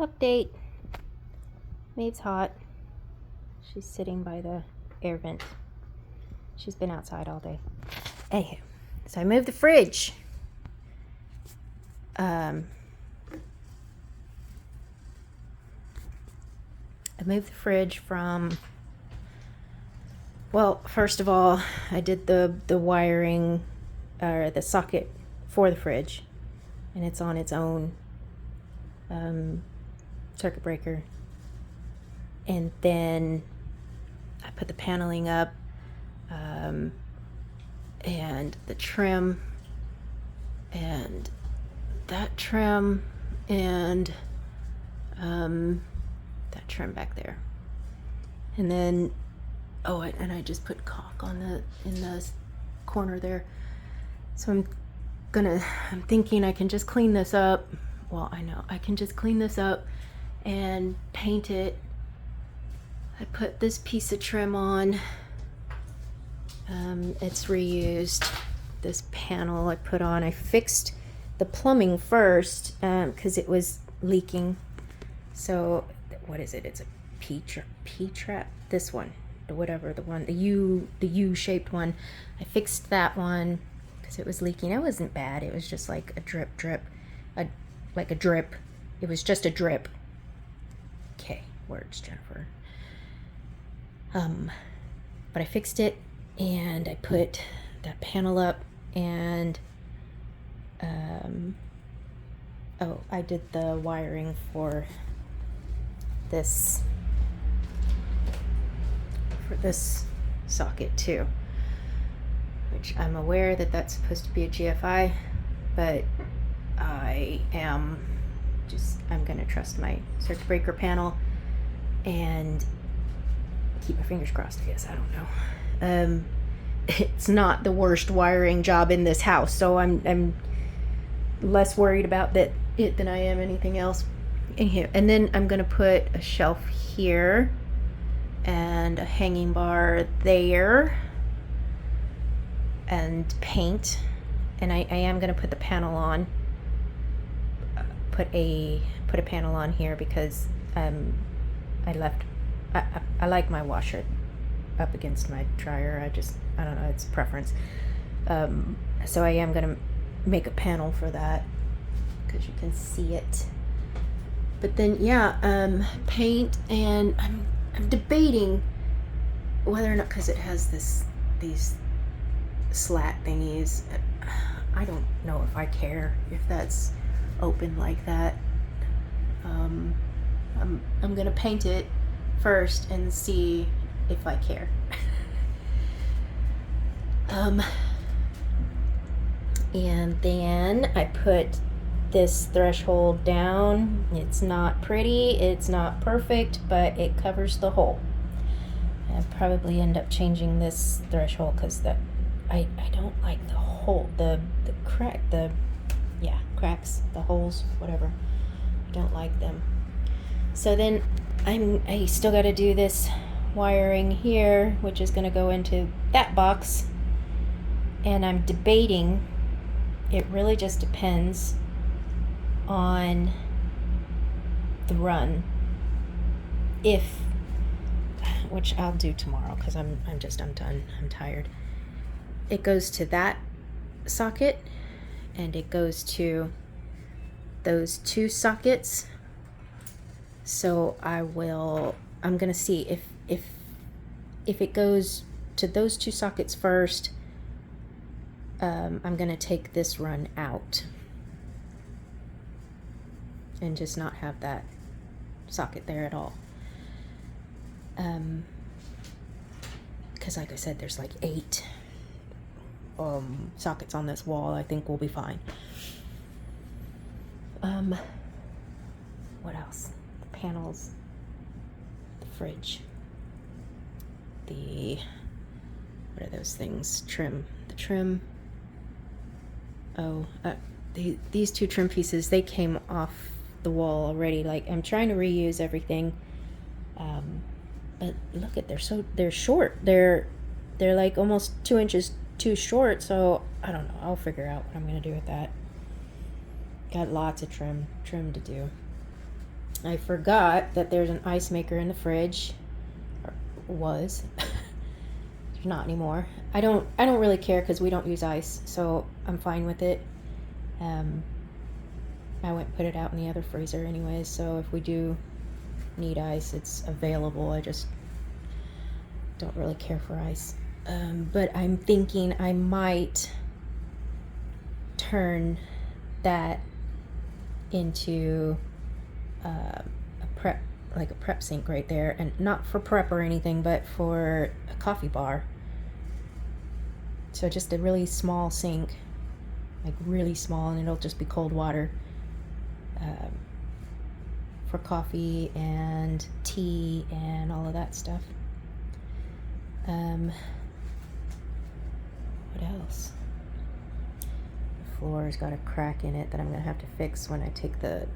Update. Maeve's hot. She's sitting by the air vent. She's been outside all day. Anywho, so I moved the fridge. I moved the fridge from, well, first of all, I did the wiring, or the socket for the fridge, and it's on its own circuit breaker. And then I put the paneling up, and the trim, and that trim, and that trim back there. And then, and I just put caulk on in the corner there. So I'm thinking I can just clean this up. Well, I know I can just clean this up and paint it. I put this piece of trim on. It's reused. This panel I put on. I fixed the plumbing first because it was leaking. So what is it? It's a P-trap. This one, the U-shaped one. I fixed that one because it was leaking. It wasn't bad. It was just like a drip, like a drip. It was just a drip. Okay, words, Jennifer. But I fixed it, and I put that panel up, and I did the wiring for this socket too, which I'm aware that that's supposed to be a GFI, but I'm gonna trust my circuit breaker panel and keep my fingers crossed, I guess. I don't know. It's not the worst wiring job in this house, so I'm less worried about it than I am anything else in here. And then I'm gonna put a shelf here and a hanging bar there and paint. And I am gonna put the panel on. Put a panel on here because I like my washer up against my dryer. I don't know, it's preference. So I am gonna make a panel for that because you can see it. But then paint, and I'm debating whether or not, because it has these slat thingies. I don't know if I care if that's open like that. I'm gonna paint it first and see if I care. And then I put this threshold down. It's not pretty, it's not perfect, but it covers the hole. I'll probably end up changing this threshold because I don't like the hole, the cracks, the holes, whatever. I don't like them. So then I still got to do this wiring here, which is going to go into that box. And I'm debating, it really just depends on the run, which I'll do tomorrow because I'm done. I'm tired. It goes to that socket, and it goes to those two sockets. So I'm gonna see if it goes to those two sockets first. I'm gonna take this run out and just not have that socket there at all. Because like I said, there's like 8 sockets on this wall. I think we'll be fine. What else? The panels, the fridge, what are those things? The trim. These 2 trim pieces, they came off the wall already. Like, I'm trying to reuse everything, but look at, they're short. They're like almost 2 inches too short. So I don't know. I'll figure out what I'm gonna do with that. Got lots of trim to do. I forgot that there's an ice maker in the fridge. Or was. There's not anymore. I don't really care because we don't use ice, so I'm fine with it. I went and put it out in the other freezer anyways, so if we do need ice, it's available. I just don't really care for ice. But I'm thinking I might turn that into a prep sink right there, and not for prep or anything, but for a coffee bar. So just a really small sink, like really small, and it'll just be cold water for coffee and tea and all of that stuff. What else? The floor's got a crack in it that I'm gonna have to fix when I take that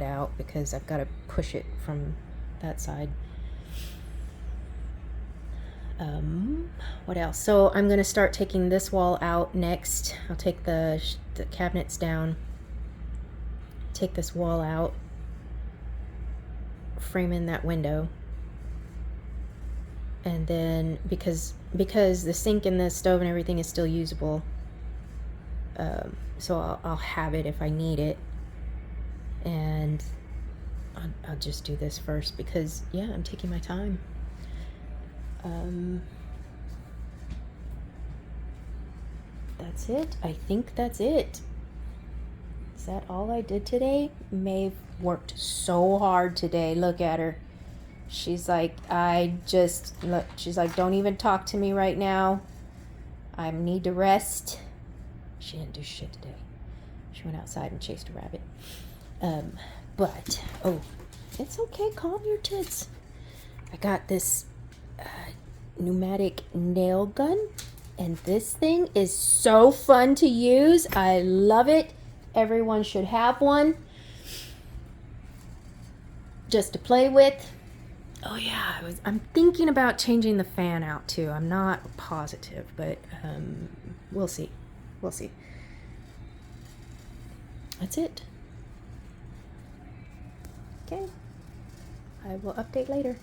out, because I've got to push it from that side. What else? So I'm gonna start taking this wall out next. I'll take the cabinets down, take this wall out, frame in that window, and then because the sink and the stove and everything is still usable, so I'll have it if I need it, and I'll just do this first because I'm taking my time. That's it. I think that's it. Is that all I did today? Maeve worked so hard today. Look at her. She's like, she's like, don't even talk to me right now. I need to rest. She didn't do shit today. She went outside and chased a rabbit. But, it's okay. Calm your tits. I got this pneumatic nail gun, and this thing is so fun to use. I love it. Everyone should have one just to play with. Oh yeah, I'm thinking about changing the fan out too. I'm not positive, but we'll see. That's it. Okay. I will update later.